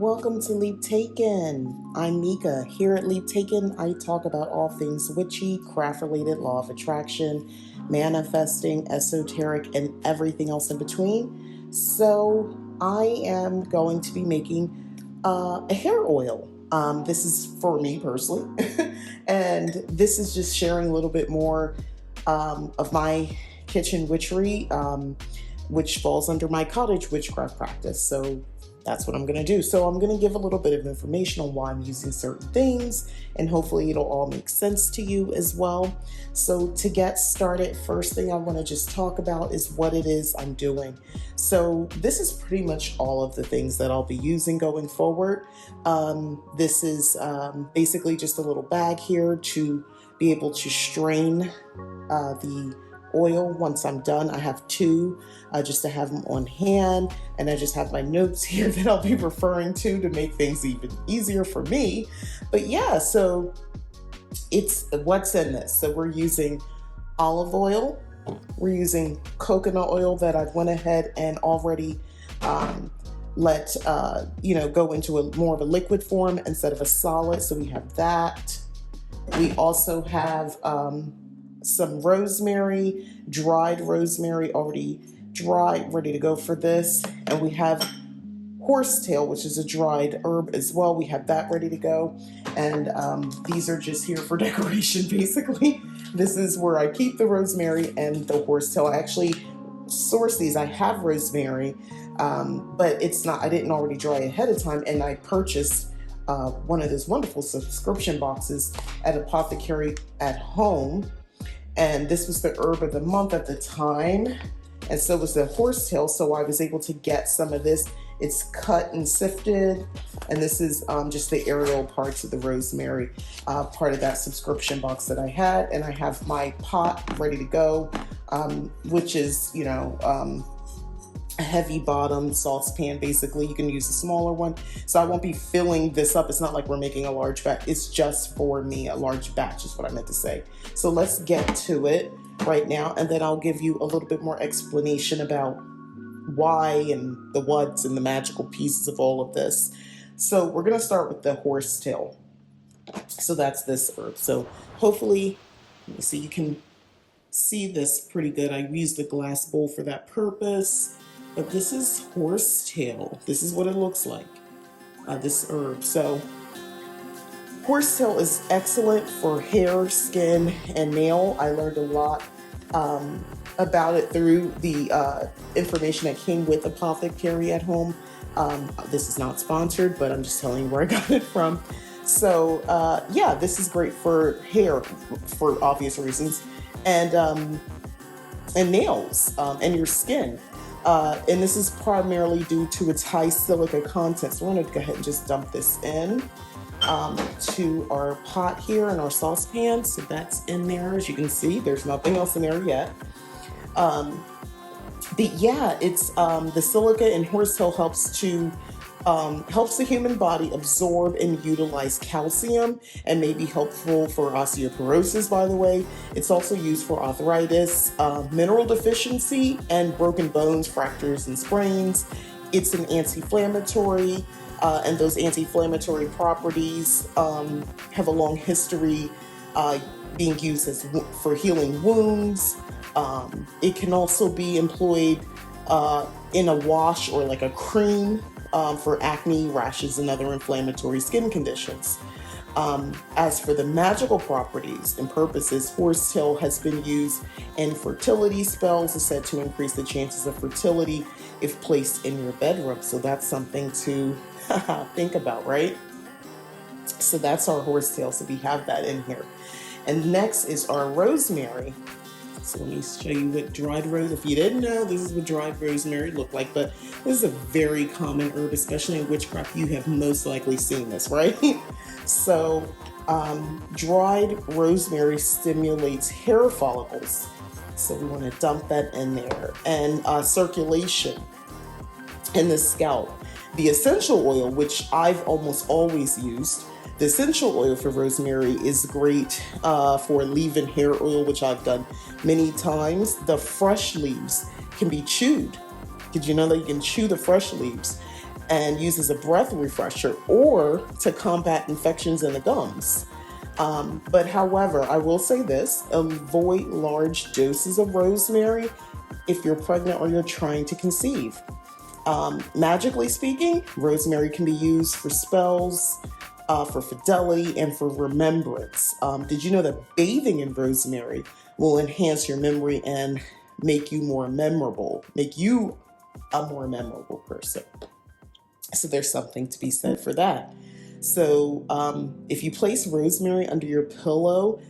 welcome to Leap Taken. I'm Mika. Here at Leap Taken, I talk about all things witchy, craft-related, law of attraction, manifesting, esoteric, and everything else in between. So I am going to be making a hair oil. This is for me personally, and this is just sharing a little bit more of my kitchen witchery, which falls under my cottage witchcraft practice. So that's what I'm going to do. So I'm going to give a little bit of information on why I'm using certain things, and hopefully it'll all make sense to you as well. So to get started, first thing I want to just talk about is what it is I'm doing. So this is pretty much all of the things that I'll be using going forward. This is basically just a little bag here to be able to strain the oil. Once I'm done, I have two just to have them on hand, and I just have my notes here that I'll be referring to make things even easier for me. But yeah, so it's what's in this. So we're using olive oil, we're using coconut oil that I went ahead and already let go into a more of a liquid form instead of a solid. So we have that. We also have some rosemary, dried rosemary, already dried, ready to go for this. And we have horsetail, which is a dried herb as well. We have that ready to go. And these are just here for decoration, basically. This is where I keep the rosemary and the horsetail. I actually source these. I have rosemary, but I didn't already dry ahead of time. And I purchased one of those wonderful subscription boxes at Apothecary at Home. And this was the herb of the month at the time. And so was the horsetail. So I was able to get some of this. It's cut and sifted. And this is just the aerial parts of the rosemary, part of that subscription box that I had. And I have my pot ready to go, which is, a heavy bottom saucepan. Basically, you can use a smaller one. So I won't be filling this up. It's not like we're making a large batch. It's just for me. A large batch is what I meant to say. So let's get to it right now, and then I'll give you a little bit more explanation about why and the what's and the magical pieces of all of this. So we're going to start with the horsetail. So that's this herb. So hopefully, let me see, you can see this pretty good. I used a glass bowl for that purpose. But this is horsetail. This is what it looks like, this herb. So horsetail is excellent for hair, skin, and nail. I learned a lot about it through the information that came with Apothecary at Home. This is not sponsored, but I'm just telling you where I got it from. So yeah, this is great for hair for obvious reasons, and nails, and your skin. And this is primarily due to its high silica content. So we're going to go ahead and just dump this in to our pot here in our saucepan. So that's in there. As you can see, there's nothing else in there yet. But yeah, it's the silica in horsetail helps the human body absorb and utilize calcium, and may be helpful for osteoporosis, by the way. It's also used for arthritis, mineral deficiency, and broken bones, fractures, and sprains. It's an anti-inflammatory, and those anti-inflammatory properties have a long history being used for healing wounds. It can also be employed in a wash or like a cream for acne, rashes, and other inflammatory skin conditions. As for the magical properties and purposes, horsetail has been used in fertility spells. Is said to increase the chances of fertility if placed in your bedroom. So that's something to think about, right? So that's our horsetail. So we have that in here. And next is our rosemary. So let me show you what dried rosemary. If you didn't know, this is what dried rosemary looked like. But this is a very common herb, especially in witchcraft. You have most likely seen this, right? So dried rosemary stimulates hair follicles. So we want to dump that in there. And circulation in the scalp. The essential oil, which I've almost always used, the essential oil for rosemary is great for leave-in hair oil, which I've done many times. The fresh leaves can be chewed. Did you know that you can chew the fresh leaves? and use as a breath refresher or to combat infections in the gums. But however, I will say this, avoid large doses of rosemary if you're pregnant or you're trying to conceive. Magically speaking, rosemary can be used for spells, for fidelity, and for remembrance. Did you know that bathing in rosemary will enhance your memory and make you a more memorable person? So there's something to be said for that. So if you place rosemary under your pillow,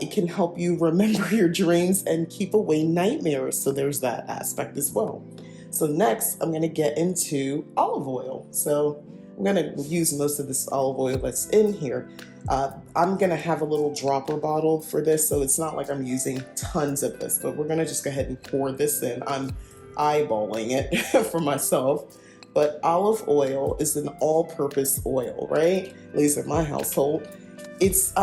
it can help you remember your dreams and keep away nightmares. So there's that aspect as well. So next, I'm going to get into olive oil. So I'm going to use most of this olive oil that's in here. I'm going to have a little dropper bottle for this, so it's not like I'm using tons of this, but we're going to just go ahead and pour this in. I'm eyeballing it for myself. But olive oil is an all-purpose oil, right? At least in my household. It's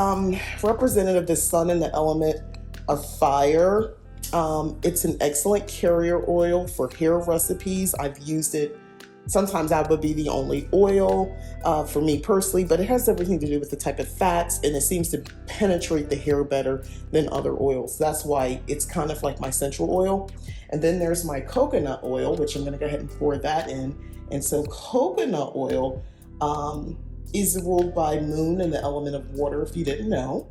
representative of the sun and the element of fire. It's an excellent carrier oil for hair recipes. I've used it. Sometimes that would be the only oil for me personally, but it has everything to do with the type of fats, and it seems to penetrate the hair better than other oils. That's why it's kind of like my essential oil. And then there's my coconut oil, which I'm going to go ahead and pour that in. And so coconut oil is ruled by moon and the element of water, if you didn't know.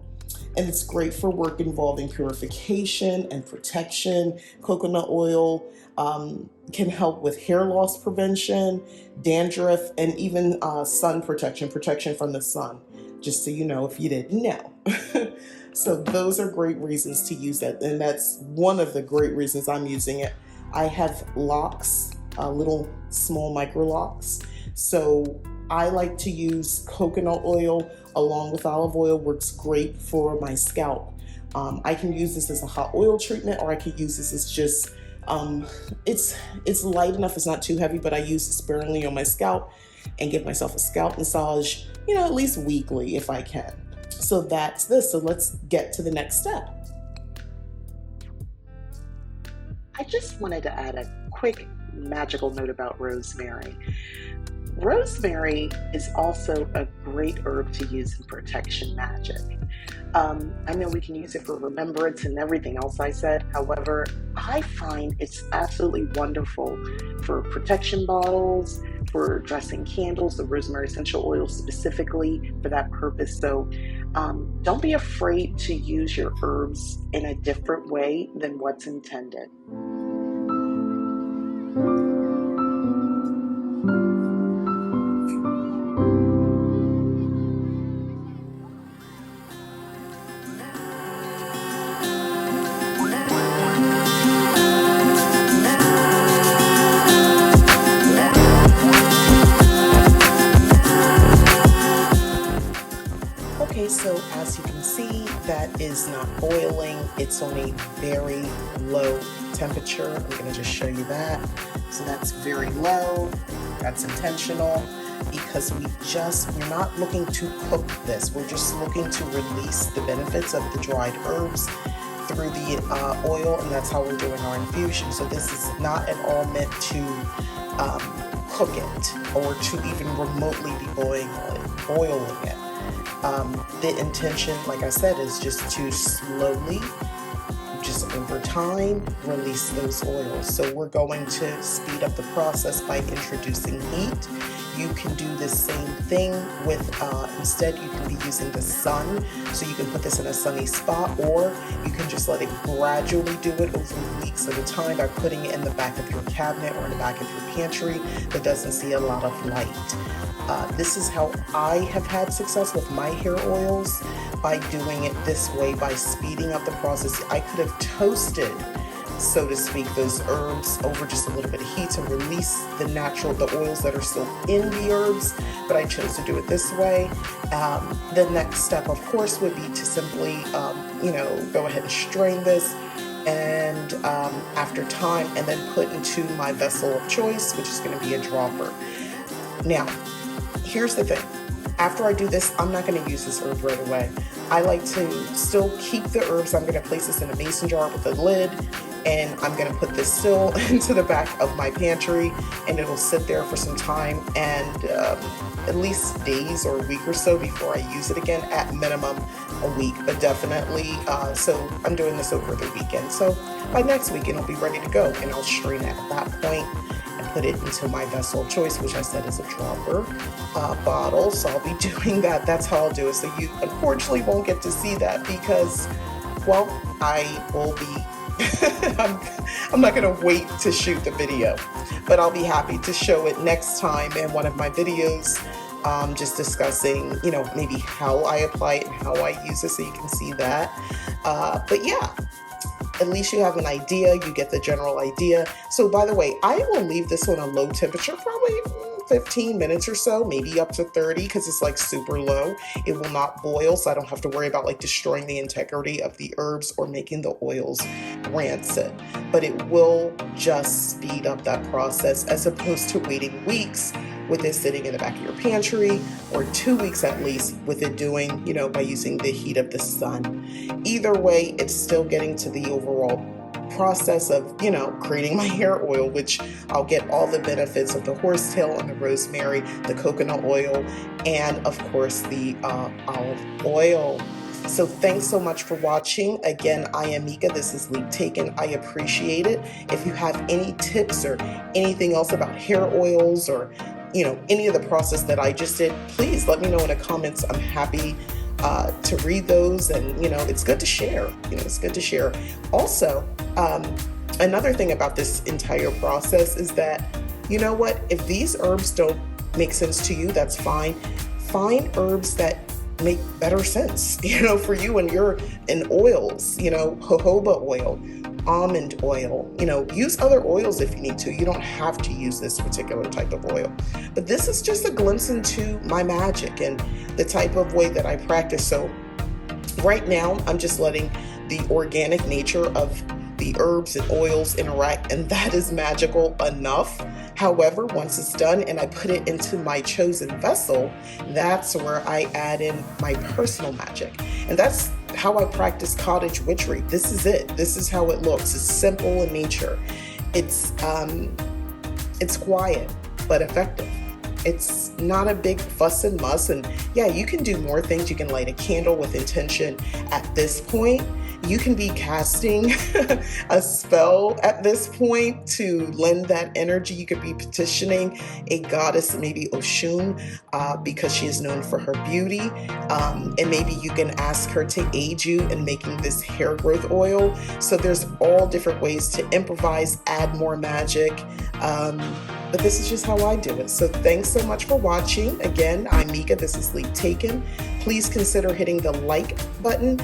And it's great for work involving purification and protection. Coconut oil can help with hair loss prevention, dandruff, and even sun protection from the sun, just so you know if you didn't know. So those are great reasons to use that. And that's one of the great reasons I'm using it. I have locks, little small micro locks. So I like to use coconut oil along with olive oil. Works great for my scalp. I can use this as a hot oil treatment, or I could use this as just, it's light enough, it's not too heavy, but I use it sparingly on my scalp and give myself a scalp massage, at least weekly if I can. So that's this. So let's get to the next step. I just wanted to add a quick magical note about rosemary. Rosemary is also a great herb to use in protection magic. I know we can use it for remembrance and everything else I said. However, I find it's absolutely wonderful for protection bottles, for dressing candles, the rosemary essential oil specifically for that purpose. So don't be afraid to use your herbs in a different way than what's intended. Okay, so as you can see, that is not boiling. It's on a very low temperature. I'm going to just show you that. So that's very low. That's intentional because we're not looking to cook this. We're just looking to release the benefits of the dried herbs through the oil, and that's how we're doing our infusion. So this is not at all meant to cook it or to even remotely be boiling it. The intention, like I said, is just to slowly, just over time, release those oils. So we're going to speed up the process by introducing heat. You can do the same thing with, instead you can be using the sun. So you can put this in a sunny spot, or you can just let it gradually do it over weeks at a time by putting it in the back of your cabinet or in the back of your pantry that doesn't see a lot of light. This is how I have had success with my hair oils, by doing it this way, by speeding up the process. I could have toasted, so to speak, those herbs over just a little bit of heat to release the oils that are still in the herbs, but I chose to do it this way. The next step, of course, would be to simply, go ahead and strain this, and after time, and then put into my vessel of choice, which is going to be a dropper. Now, here's the thing. After I do this, I'm not going to use this herb right away. I like to still keep the herbs. I'm going to place this in a mason jar with a lid and I'm gonna put this still into the back of my pantry, and it'll sit there for some time, and at least days or a week or so before I use it again, at minimum a week, but definitely, so I'm doing this over the weekend. So by next week, it'll be ready to go, and I'll strain it at that point and put it into my vessel of choice, which I said is a dropper bottle. So I'll be doing that. That's how I'll do it. So you unfortunately won't get to see that because, well, I will be I'm not going to wait to shoot the video, but I'll be happy to show it next time in one of my videos, just discussing, maybe how I apply it and how I use it, so you can see that. But yeah, at least you have an idea, you get the general idea. So by the way, I will leave this on a low temperature, probably 15 minutes or so, maybe up to 30, because it's like super low. It will not boil, so I don't have to worry about like destroying the integrity of the herbs or making the oils rancid. But it will just speed up that process, as opposed to waiting weeks with it sitting in the back of your pantry, or 2 weeks at least with it doing, by using the heat of the sun. Either way, it's still getting to the overall process of, creating my hair oil, which I'll get all the benefits of the horsetail and the rosemary, the coconut oil, and of course the olive oil. So thanks so much for watching. Again, I am Mika. This is Leap Taken. I appreciate it. If you have any tips or anything else about hair oils, or any of the process that I just did, please let me know in the comments. I'm happy to read those, and it's good to share. It's good to share. Also, another thing about this entire process is that, if these herbs don't make sense to you, that's fine. Find herbs that make better sense, for you and your in oils, jojoba oil, almond oil, use other oils if you need to. You don't have to use this particular type of oil. But this is just a glimpse into my magic and the type of way that I practice. So right now, I'm just letting the organic nature of the herbs and oils interact, and that is magical enough. However, once it's done and I put it into my chosen vessel, that's where I add in my personal magic. And that's how I practice cottage witchery. This is it. This is how it looks. It's simple in nature. It's quiet but effective. It's not a big fuss and muss. And yeah, you can do more things. You can light a candle with intention at this point. You can be casting a spell at this point to lend that energy. You could be petitioning a goddess, maybe Oshun, because she is known for her beauty. And maybe you can ask her to aid you in making this hair growth oil. So there's all different ways to improvise, add more magic. But this is just how I do it. So thanks so much for watching. Again, I'm Mika. This is Leap Taken. Please consider hitting the like button,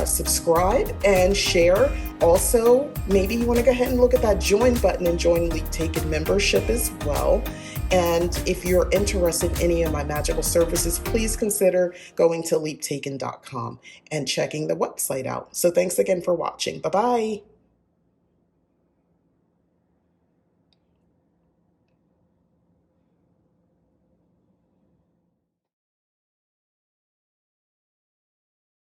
subscribe, and share. Also, maybe you want to go ahead and look at that join button and join Leap Taken membership as well. And if you're interested in any of my magical services, please consider going to leaptaken.com and checking the website out. So thanks again for watching. Bye-bye.